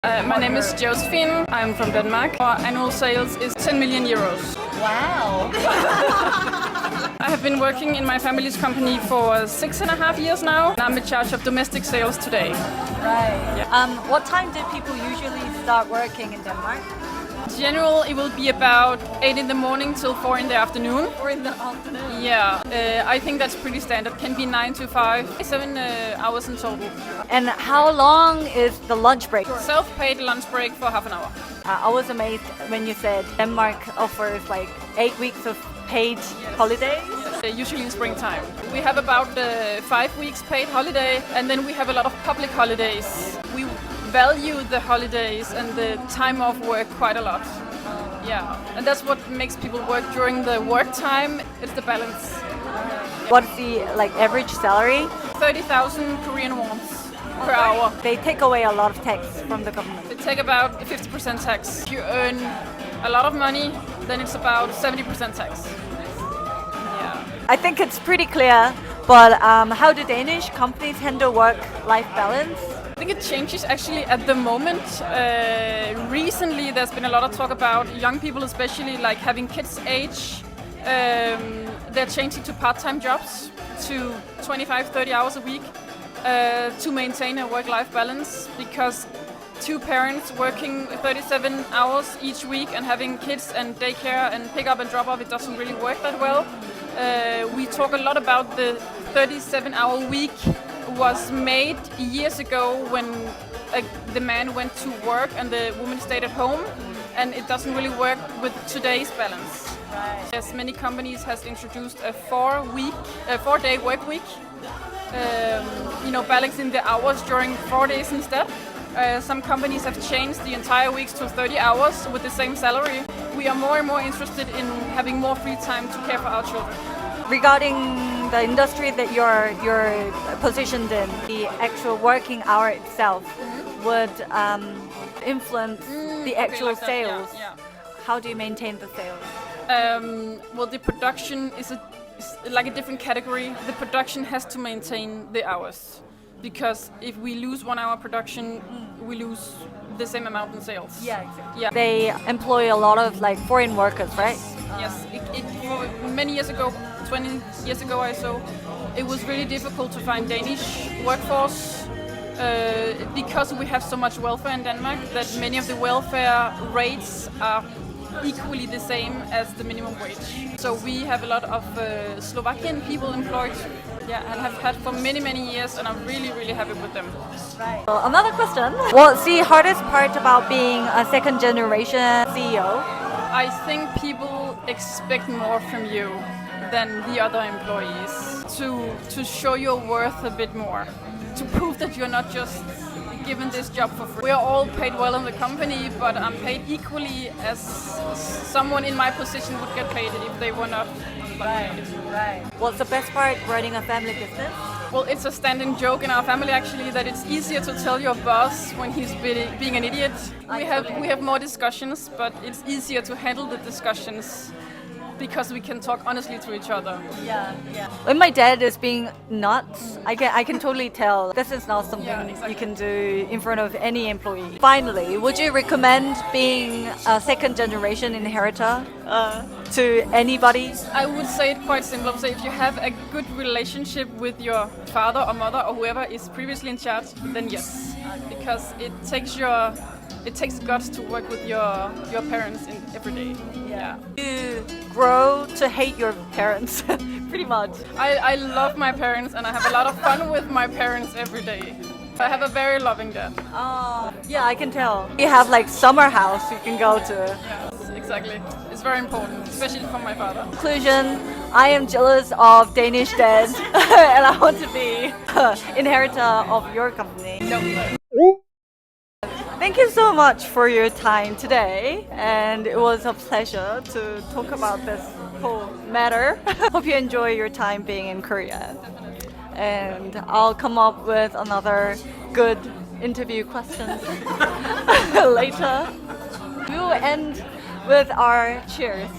My name is Josephine. I'm from Denmark. Our annual sales is 10 million euros. Wow. I have been working in my family's company for 6.5 years now. I'm in charge of domestic sales today. Right. Yeah. What time do people usually start working in Denmark? In general, it will be about 8 in the morning till 4 in the afternoon. 4 in the afternoon? Yeah, I think that's pretty standard. Can be 9 to 5, 7 hours in total. And how long is the lunch break? Self-paid lunch break for half an hour. I was amazed when you said Denmark offers like 8 weeks of paid holidays. Usually in springtime. We have about 5 weeks paid holiday, and then we have a lot of public holidays. We value the holidays and the time off work quite a lot. Yeah, and that's what makes people work during the work time. It's the balance. What's the average salary? 30,000 Korean won per hour. They take away a lot of tax from the government. They take about 50% tax. If you earn a lot of money, then it's about 70% tax. Yeah. I think it's pretty clear, but how do Danish companies handle work-life balance? I think it changes actually at the moment. Recently there's been a lot of talk about young people, especially like having kids age. They're changing to part-time jobs to 25-30 hours a week to maintain a work-life balance, because two parents working 37 hours each week and having kids and daycare and pick up and drop off, it doesn't really work that well. We talk a lot about the 37-hour week was made years ago when the man went to work and the woman stayed at home, and it doesn't really work with today's balance. Right. Yes, many companies has introduced a 4-day work week, balancing the hours during 4 days instead. Some companies have changed the entire weeks to 30 hours with the same salary. We are more and more interested in having more free time to care for our children. Regarding the industry that you're positioned in, the actual working hour itself would influence the actual like that, sales. yeah. How do you maintain the sales? Well, the production is like a different category. The production has to maintain the hours, because if we lose 1 hour production, we lose the same amount in sales. Yeah, exactly. Yeah. They employ a lot of foreign workers, right? Yes. Many years ago, 20 years ago or so, it was really difficult to find Danish workforce because we have so much welfare in Denmark that many of the welfare rates are equally the same as the minimum wage. So we have a lot of Slovakian people employed, and have had for many, many years, and I'm really, really happy with them. Right. Another question. What's the hardest part about being a second generation CEO? I think people expect more from you than the other employees, to show your worth a bit more, to prove that you're not just given this job for free. We are all paid well in the company, but I'm paid equally as someone in my position would get paid if they were not. Right. What's the best part running a family business? Well, it's a standing joke in our family actually that it's easier to tell your boss when he's being an idiot. We have more discussions, but it's easier to handle the discussions because we can talk honestly to each other. Yeah. When my dad is being nuts, I can totally tell this is not something you can do in front of any employee. Finally, would you recommend being a second generation inheritor to anybody? I would say it quite simple. So if you have a good relationship with your father or mother or whoever is previously in charge, then yes, because it takes guts to work with your parents every day. Yeah. You grow to hate your parents, pretty much. I love my parents and I have a lot of fun with my parents every day. I have a very loving dad. Oh, yeah, I can tell. You have summer house you can go to. Yes, exactly. It's very important, especially for my father. Conclusion, I am jealous of Danish dads and I want to be inheritor of your company. No. Thank you so much for your time today, and it was a pleasure to talk about this whole matter. Hope you enjoy your time being in Korea. And I'll come up with another good interview questions later. We will end with our cheers.